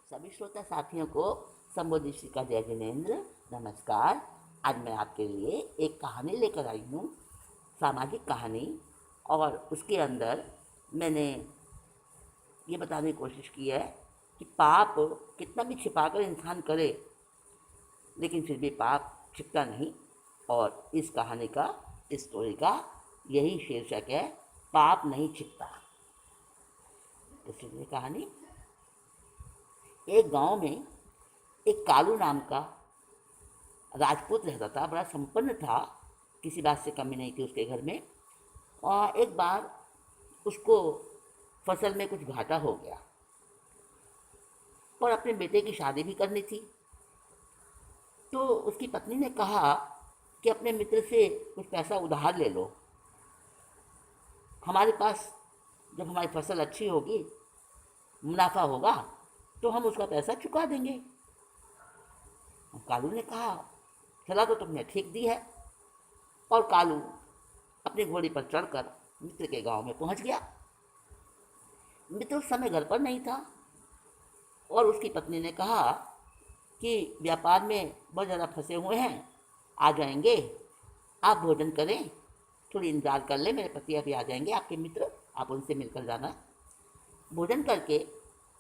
सभी श्रोता साथियों को संबोधित श्री का जय जिनेन्द्र। नमस्कार। आज मैं आपके लिए एक कहानी लेकर आई हूँ, सामाजिक कहानी। और उसके अंदर मैंने ये बताने की कोशिश की है कि पाप कितना भी छिपाकर इंसान करे, लेकिन फिर भी पाप छिपता नहीं। और इस कहानी का, इस स्टोरी का यही शीर्षक है, पाप नहीं छिपता। तो सुनिए कहानी। एक गांव में एक कालू नाम का राजपूत रहता था। बड़ा संपन्न था, किसी बात से कमी नहीं थी उसके घर में। और एक बार उसको फसल में कुछ घाटा हो गया और अपने बेटे की शादी भी करनी थी। तो उसकी पत्नी ने कहा कि अपने मित्र से कुछ पैसा उधार ले लो, हमारे पास जब हमारी फसल अच्छी होगी, मुनाफा होगा, तो हम उसका पैसा चुका देंगे। कालू ने कहा, सलाह तो तुमने ठीक दी है। और कालू अपने घोड़े पर चढ़कर मित्र के गांव में पहुंच गया। मित्र उस समय घर पर नहीं था और उसकी पत्नी ने कहा कि व्यापार में बहुत ज़्यादा फंसे हुए हैं, आ जाएंगे, आप भोजन करें, थोड़ी इंतजार कर ले, मेरे पति अभी आ जाएंगे, आपके मित्र, आप उनसे मिलकर जाना। भोजन करके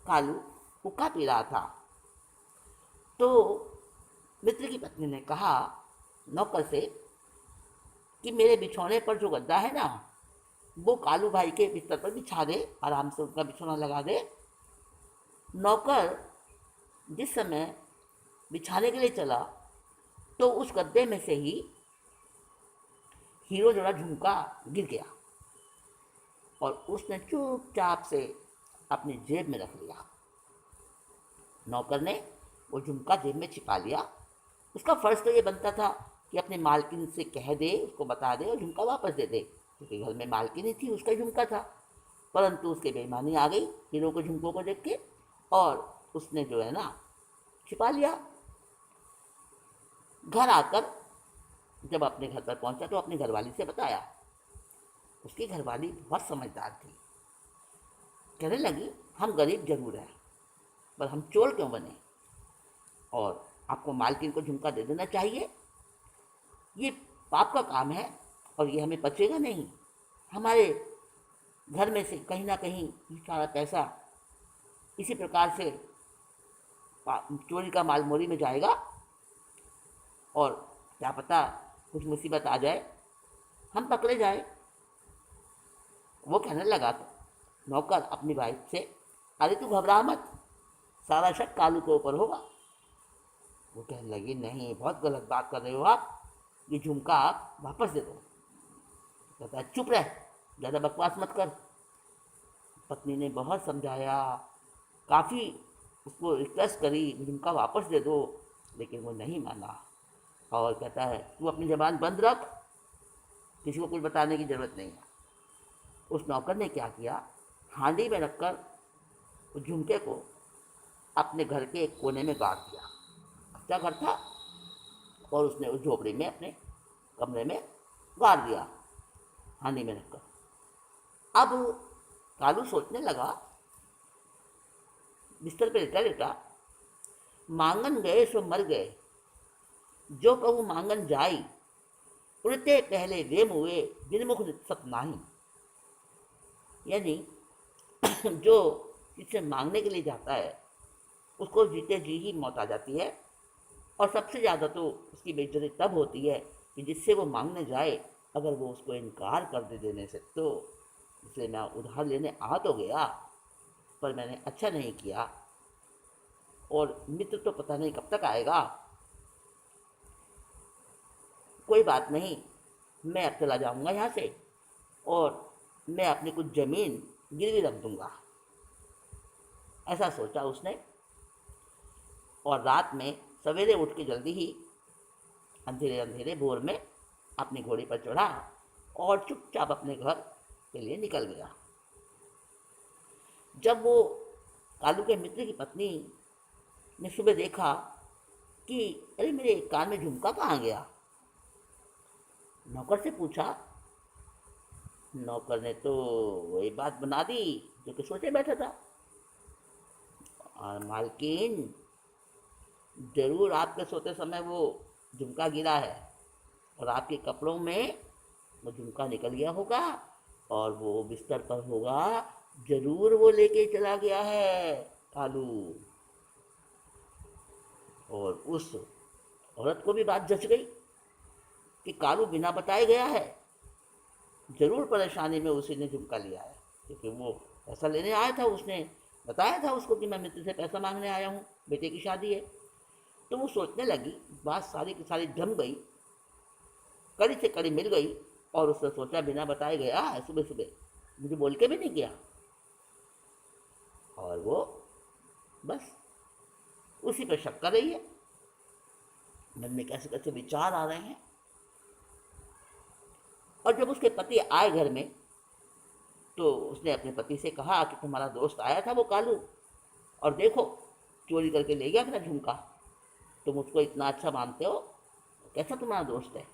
कालू हुक्का पी रहा था। तो मित्र की पत्नी ने कहा नौकर से कि मेरे बिछौने पर जो गद्दा है ना, वो कालू भाई के बिस्तर पर बिछा दे, आराम से उनका बिछौना लगा दे। नौकर जिस समय बिछाने के लिए चला तो उस गद्दे में से ही हीरो जोड़ा झुमका गिर गया और उसने चुपचाप से अपनी जेब में रख लिया। नौकर ने वो झुमका जेब में छिपा लिया। उसका फर्ज तो ये बनता था कि अपने मालकिन से कह दे, उसको बता दे और झुमका वापस दे दे, क्योंकि घर में मालकिन ही थी, उसका झुमका था। परंतु उसके बेईमानी आ गई हीरो को झुमकों को देख के, और उसने जो है ना छिपा लिया। घर आकर जब अपने घर पर पहुंचा तो अपनी घरवाली से बताया। उसकी घरवाली बहुत समझदार थी। कहने लगी, हम गरीब जरूर हैं, पर हम चोर क्यों बने, और आपको मालकिन को झुमका दे देना चाहिए। ये पाप का काम है और ये हमें पचेगा नहीं। हमारे घर में से कहीं ना कहीं ये सारा पैसा इसी प्रकार से चोरी का मालमोरी में जाएगा और क्या पता कुछ मुसीबत आ जाए, हम पकड़े जाए। वो कहने लगा, तो नौकर अपनी वाइफ से, अरे तू घबरा मत, सारा शक कालू के ऊपर होगा। वो कहने लगी, नहीं, बहुत गलत बात कर रहे हो आप, ये झुमका आप वापस दे दो। कहता है, चुप रह, ज़्यादा बकवास मत कर। पत्नी ने बहुत समझाया, काफ़ी उसको रिक्वेस्ट करी, झुमका वापस दे दो, लेकिन वो नहीं माना। और कहता है, तू अपनी ज़बान बंद रख, किसी को कुछ बताने की ज़रूरत नहीं है। उस नौकर ने क्या किया, हांडी में रखकर उस झुमके को अपने घर के एक कोने में गाड़ दिया। कच्चा घर था और उसने उस झोपड़ी में अपने कमरे में गाड़ दिया, हांडी में रखकर। अब कालू सोचने लगा, बिस्तर पे लेटा लेटा, मांगन गए सो मर गए, जो कहूँ मांगन जाई, उड़ते पहले वे मुए, बिन मुख सत नाही। यानी जो जिससे मांगने के लिए जाता है उसको जीते जी ही मौत आ जाती है। और सबसे ज़्यादा तो उसकी बेइज्जती तब होती है कि जिससे वो मांगने जाए, अगर वो उसको इनकार कर दे देने से, तो इसलिए मैं उधार लेने आ तो गया, पर मैंने अच्छा नहीं किया, और मित्र तो पता नहीं कब तक आएगा। कोई बात नहीं, मैं अब चला जाऊंगा यहाँ से और मैं अपनी कुछ ज़मीन गिरवी रख दूंगा। ऐसा सोचा उसने। और रात में सवेरे उठ के जल्दी ही, अंधेरे अंधेरे भोर में, अपनी घोड़ी पर चढ़ा और चुपचाप अपने घर के लिए निकल गया। जब वो कालू के मित्र की पत्नी ने सुबह देखा कि अरे मेरे कान में झुमका कहाँ गया, नौकर से पूछा। नौकर ने तो वही बात बना दी जो कि सोचे बैठा था। और मालकिन, जरूर आपके सोते समय वो झुमका गिरा है और आपके कपड़ों में वो झुमका निकल गया होगा और वो बिस्तर पर होगा। जरूर वो लेके चला गया है कालू। और उस औरत को भी बात जच गई कि कालू बिना बताए गया है, जरूर परेशानी में उसी ने झुमका लिया है, क्योंकि वो पैसा लेने आया था। उसने बताया था उसको कि मैं मित्र से पैसा मांगने आया हूँ, बेटे की शादी है। तो वो सोचने लगी, बात सारी की सारी जम गई, कड़ी से कड़ी मिल गई। और उसने सोचा बिना बताए गया है सुबह सुबह, मुझे बोल के भी नहीं किया। और वो बस उसी पर शक कर रही है। मन में कैसे कैसे विचार आ रहे हैं। और जब उसके पति आए घर में तो उसने अपने पति से कहा कि तुम्हारा दोस्त आया था वो कालू, और देखो चोरी करके ले गया मेरा झुमका। तुम उसको इतना अच्छा मानते हो, कैसा तुम्हारा दोस्त है?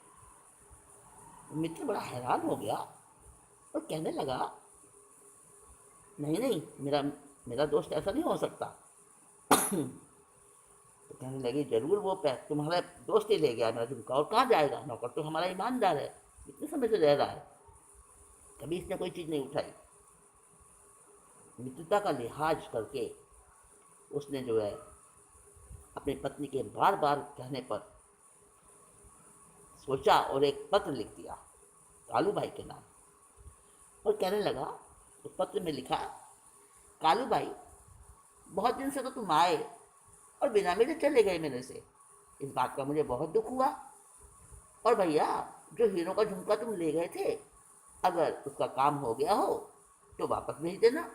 मित्र बड़ा हैरान हो गया और कहने लगा, नहीं नहीं, मेरा मेरा दोस्त ऐसा नहीं हो सकता। तो कहने लगी, जरूर वो तुम्हारा दोस्त ही ले गया मेरा झुमका, और कहाँ जाएगा? नौकर तो हमारा ईमानदार है, इतने समय से रह रहा है, कभी इसने कोई चीज़ नहीं उठाई। मित्रता का लिहाज करके उसने जो है अपनी पत्नी के बार बार कहने पर सोचा और एक पत्र लिख दिया कालू भाई के नाम। और कहने लगा, उस पत्र में लिखा, कालू भाई, बहुत दिन से तो तुम आए और बिना मेरे चले गए मेरे से। इस बात का मुझे बहुत दुख हुआ। और भैया, जो हीरो का झुमका तुम ले गए थे, अगर उसका काम हो गया हो तो वापस भेज देना।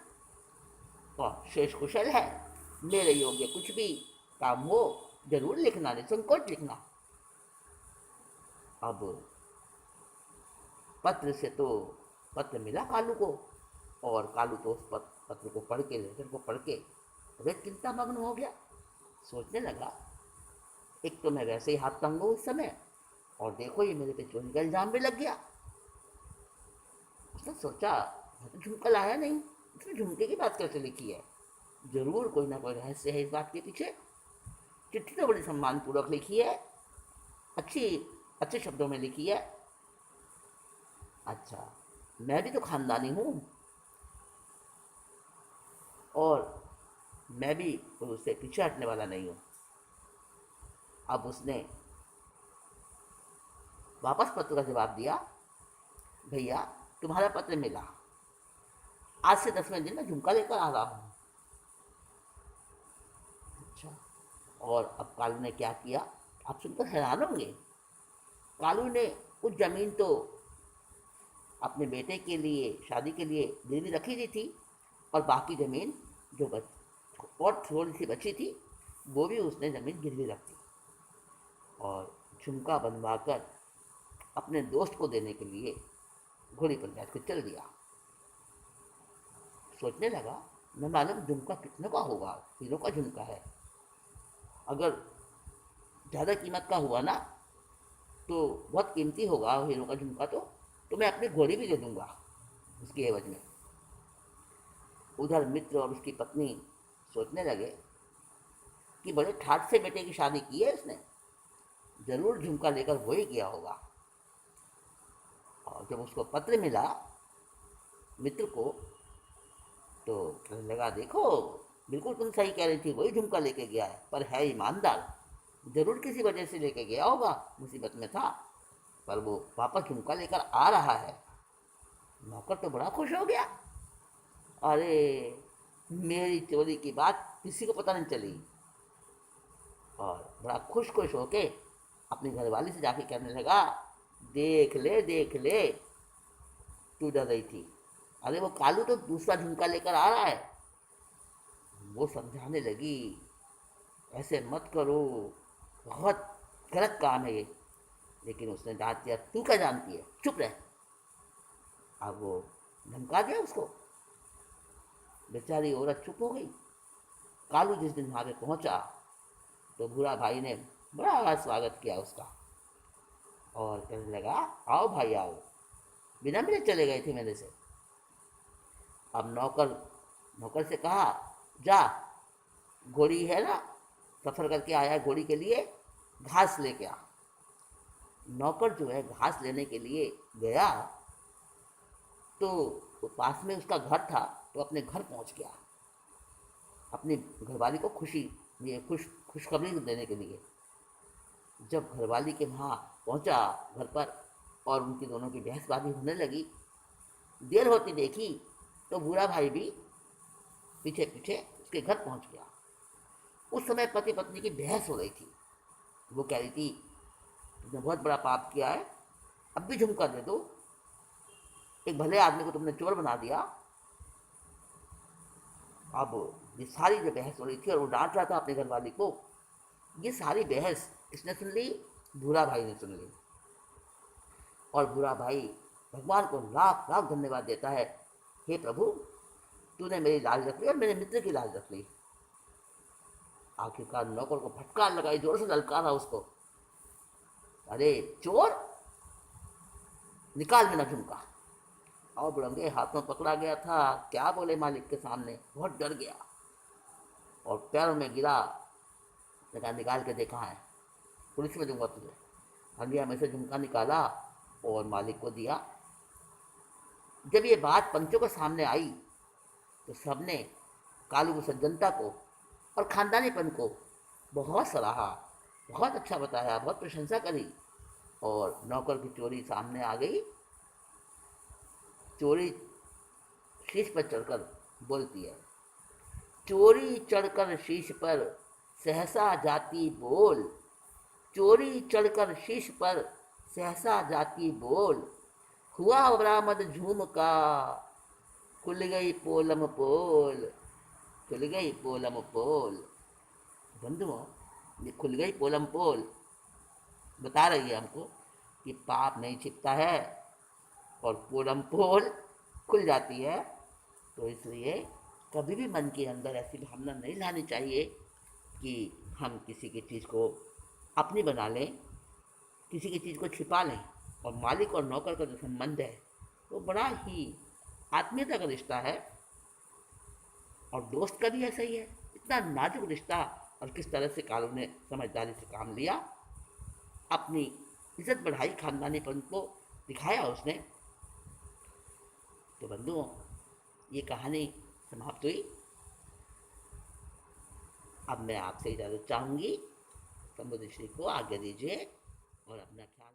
और शेष कुशल है, मेरे योग्य कुछ भी काम हो जरूर लिखना, निसंकोच लिखना। अब पत्र से तो पत्र मिला कालू को, और कालू तो उस पत्र को पढ़ के, लेटर को पढ़ के वे चिंता मग्न हो गया। सोचने लगा, एक तो मैं वैसे ही हाथ तंग हूँ इस समय, और देखो ये मेरे पे चोरी का इल्जाम भी लग गया। उसने सोचा, मैं तो झुमका लाया नहीं, उसने झुमके की बात कैसे लिखी है? जरूर कोई ना कोई रहस्य है इस बात के पीछे। चिट्ठी तो बड़ी सम्मानपूर्वक लिखी है, अच्छी अच्छे शब्दों में लिखी है। अच्छा, मैं भी तो खानदानी हूँ, और मैं भी उससे पीछे हटने वाला नहीं हूँ। अब उसने वापस पत्र का जवाब दिया, भैया तुम्हारा पत्र मिला, आज से 10वें दिन मैं झुमका लेकर आ रहा हूँ। अच्छा, और अब कालू ने क्या किया, आप सुनकर हैरान होंगे। कालू ने कुछ ज़मीन तो अपने बेटे के लिए, शादी के लिए गिरवी रखी दी थी, और बाकी ज़मीन जो और थोड़ी सी बची थी, वो भी उसने ज़मीन गिरवी रख दी, और झुमका बनवाकर अपने दोस्त को देने के लिए घोड़ी पर बैठ कर चल दिया। सोचने लगा, न मालूम झुमका कितने का होगा, हीरो का झुमका है, अगर ज़्यादा कीमत का हुआ ना तो बहुत कीमती होगा हीरो का झुमका, तो मैं अपनी घोड़ी भी दे दूंगा उसकी एवज में। उधर मित्र और उसकी पत्नी सोचने लगे कि बड़े ठाठ से बेटे की शादी की है इसने, जरूर झुमका लेकर वो ही गया होगा। और जब उसको पत्र मिला मित्र को, तो कहने लगा, देखो बिल्कुल तुम सही कह रही थी, वही झुमका लेके गया है, पर है ईमानदार, जरूर किसी वजह से लेके गया होगा, मुसीबत में था, पर वो वापस झुमका लेकर आ रहा है। नौकर तो बड़ा खुश हो गया, अरे मेरी चोरी की बात किसी को पता नहीं चली। और बड़ा खुश खुश होके अपनी घरवाली से जाके कहने लगा, देख ले, तू डर रही थी, अरे वो कालू तो दूसरा झुमका लेकर आ रहा है। वो समझाने लगी, ऐसे मत करो, बहुत गलत काम है ये। लेकिन उसने डांट दिया, तू क्या जानती है, चुप रह। अब वो धमका दिया उसको, बेचारी औरत चुप हो गई। कालू जिस दिन वहाँ पे पहुँचा तो भूरा भाई ने बड़ा स्वागत किया उसका, और कहने लगा, आओ भाई आओ, बिना मेरे चले गए थे मेरे से। अब नौकर से कहा, जा घोड़ी है ना, सफ़र करके आया है घोड़ी के लिए, घास लेके आ। नौकर जो है घास लेने के लिए गया, तो पास में उसका घर था, तो अपने घर पहुंच गया अपनी घरवाली को ये खुशखबरी देने के लिए। जब घरवाली के वहाँ पहुंचा घर पर, और उनकी दोनों की बहसबाजी होने लगी, देर होती देखी तो बूढ़ा भाई भी पीछे पीछे उसके घर पहुंच गया। उस समय पति पत्नी की बहस हो रही थी। वो कह रही थी, तुमने बहुत बड़ा पाप किया है, अब भी झुमका दे दो, एक भले आदमी को तुमने चोर बना दिया। अब ये सारी जो बहस हो रही थी और वो डांट रहा था अपने घरवाली को, ये सारी बहस किसने सुन ली? भूरा भाई ने सुन ली। और भूरा भाई भगवान को लाख लाख धन्यवाद देता है, हे प्रभु, तूने मेरी लाज रख ली और मेरे मित्र की लाज रख ली। आखिरकार नौकर को फटकार लगाई, जोर से ललकारा उसको, अरे चोर, निकाल मेरा झुमका। और बुढ़ंगे हाथों पकड़ा गया था, क्या बोले मालिक के सामने, बहुत डर गया और पैरों में गिरा। कहा, निकाल के देखा है, पुलिस में दूंगा तुझे। हंडिया में से झुमका निकाला और मालिक को दिया। जब ये बात पंचों के सामने आई तो सबने कालू की सज्जनता को और खानदानीपन को बहुत सराहा, बहुत अच्छा बताया, बहुत प्रशंसा करी। और नौकर की चोरी सामने आ गई। चोरी शीश पर चढ़कर बोलती है, चोरी चढ़कर शीश पर सहसा जाती बोल, चोरी चढ़कर शीश पर सहसा जाती बोल, हुआ बरामद झूमका, खुल गई पोलम पोल, खुल गई पोलम पोल। बंधुओं, ये खुल गई पोलम पोल बता रही है हमको कि पाप नहीं छिपता है और पोलम पोल खुल जाती है। तो इसलिए कभी भी मन के अंदर ऐसी भावना नहीं लानी चाहिए कि हम किसी की चीज़ को अपनी बना लें, किसी की चीज़ को छिपा लें। और मालिक और नौकर का जो संबंध है वो बड़ा ही आत्मीयता का रिश्ता है, और दोस्त का भी ऐसा ही है, इतना नाजुक रिश्ता। और किस तरह से कालू ने समझदारी से काम लिया, अपनी इज्जत बढ़ाई, खानदानीपन को दिखाया उसने। तो बंधुओं, ये कहानी समाप्त हुई। अब मैं आपसे इजाज़त चाहूँगी। समुद्र श्री को आज्ञा दीजिए और अपना ख्याल